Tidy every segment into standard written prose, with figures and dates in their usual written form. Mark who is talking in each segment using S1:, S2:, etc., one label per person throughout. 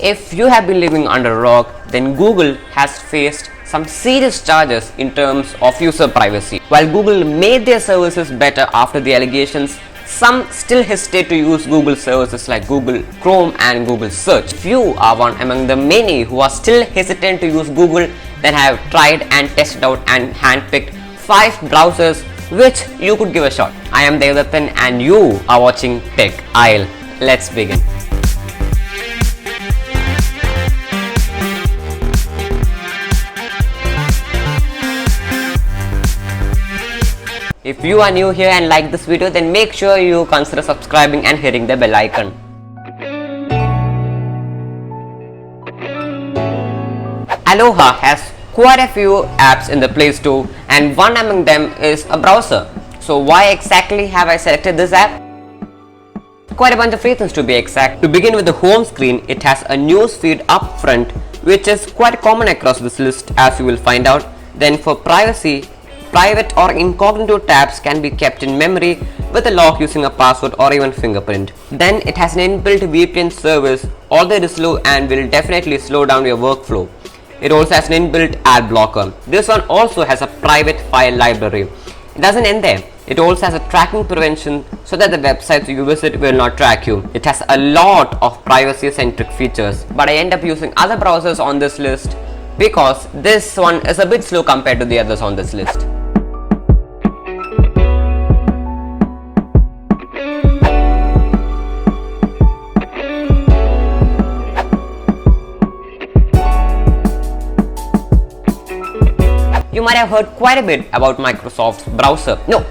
S1: If you have been living under a rock, then Google has faced some serious charges in terms of user privacy. While Google made their services better after the allegations, some still hesitate to use Google services like Google Chrome and Google Search. If you are one among the many who are still hesitant to use Google, then I have tried and tested out and handpicked 5 browsers which you could give a shot. I am Devdattan and you are watching Tech Aisle. Let's begin. If you are new here and like this video, then make sure you consider subscribing and hitting the bell icon. Aloha has quite a few apps in the Play Store, and one among them is a browser. So why exactly have I selected this app? Quite a bunch of reasons to be exact. To begin with the home screen, it has a news feed up front, which is quite common across this list, as you will find out. Then for privacy, private or incognito tabs can be kept in memory with a lock using a password or even fingerprint. Then it has an inbuilt VPN service, although it is slow and will definitely slow down your workflow. It also has an inbuilt ad blocker. This one also has a private file library. It doesn't end there. It also has a tracking prevention so that the websites you visit will not track you. It has a lot of privacy centric features, but I end up using other browsers on this list because this one is a bit slow compared to the others on this list. You might have heard quite a bit about Microsoft's browser. No,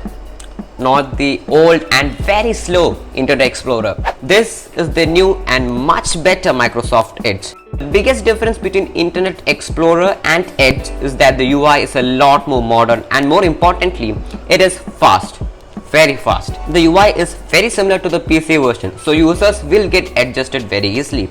S1: not the old and very slow Internet Explorer. This is the new and much better Microsoft Edge. The biggest difference between Internet Explorer and Edge is that the UI is a lot more modern, and more importantly, it is fast. Very fast. The UI is very similar to the PC version, so users will get adjusted very easily.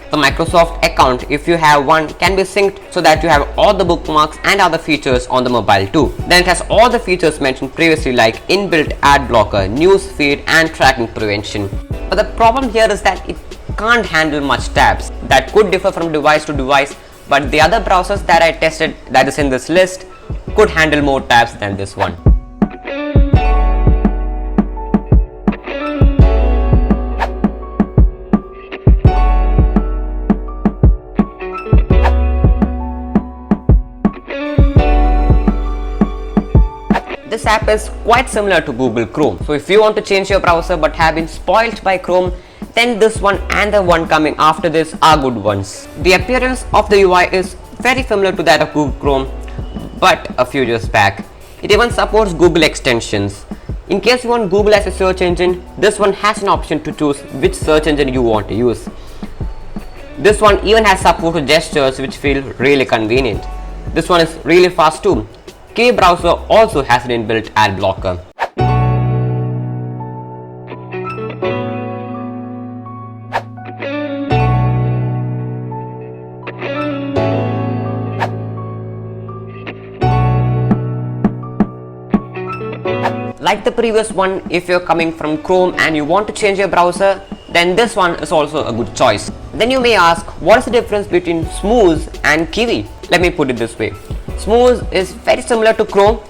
S1: The Microsoft account, if you have one, can be synced so that you have all the bookmarks and other features on the mobile too. Then it has all the features mentioned previously like inbuilt ad blocker, news feed and tracking prevention. But the problem here is that it can't handle much tabs. That could differ from device to device, but the other browsers that I tested that is in this list could handle more tabs than this one. This app is quite similar to Google Chrome. So if you want to change your browser but have been spoiled by Chrome, then this one and the one coming after this are good ones. The appearance of the UI is very similar to that of Google Chrome, but a few years back. It even supports Google extensions. In case you want Google as a search engine, this one has an option to choose which search engine you want to use. This one even has support to gestures, which feel really convenient. This one is really fast too. Kiwi browser also has an inbuilt ad blocker. Like the previous one, if you're coming from Chrome and you want to change your browser, then this one is also a good choice. Then you may ask, what is the difference between Smooz and Kiwi? Let me put it this way. Smooz is very similar to Chrome,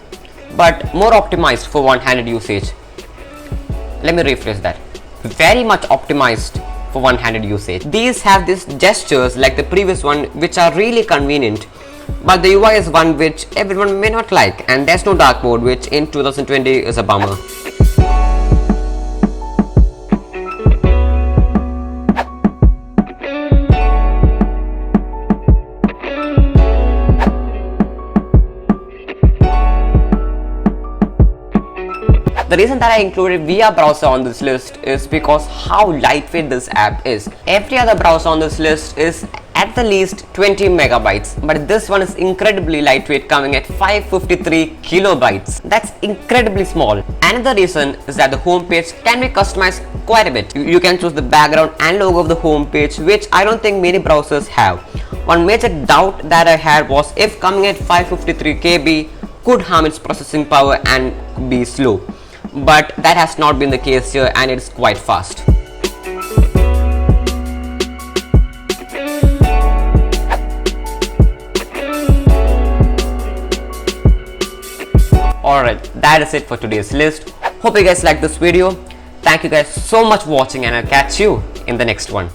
S1: but more optimized for one-handed usage. Let me rephrase that. Very much optimized for one-handed usage. These have these gestures like the previous one, which are really convenient, but the UI is one which everyone may not like, and there's no dark mode, which in 2020 is a bummer. The reason that I included VR browser on this list is because how lightweight this app is. Every other browser on this list is at the least 20 megabytes, but this one is incredibly lightweight, coming at 553 kilobytes. That's incredibly small. Another reason is that the home page can be customized quite a bit. You can choose the background and logo of the home page, which I don't think many browsers have. One major doubt that I had was if coming at 553 KB could harm its processing power and be slow. But that has not been the case here, and it's quite fast. Alright, that is it for today's list. Hope you guys liked this video. Thank you guys so much for watching, and I'll catch you in the next one.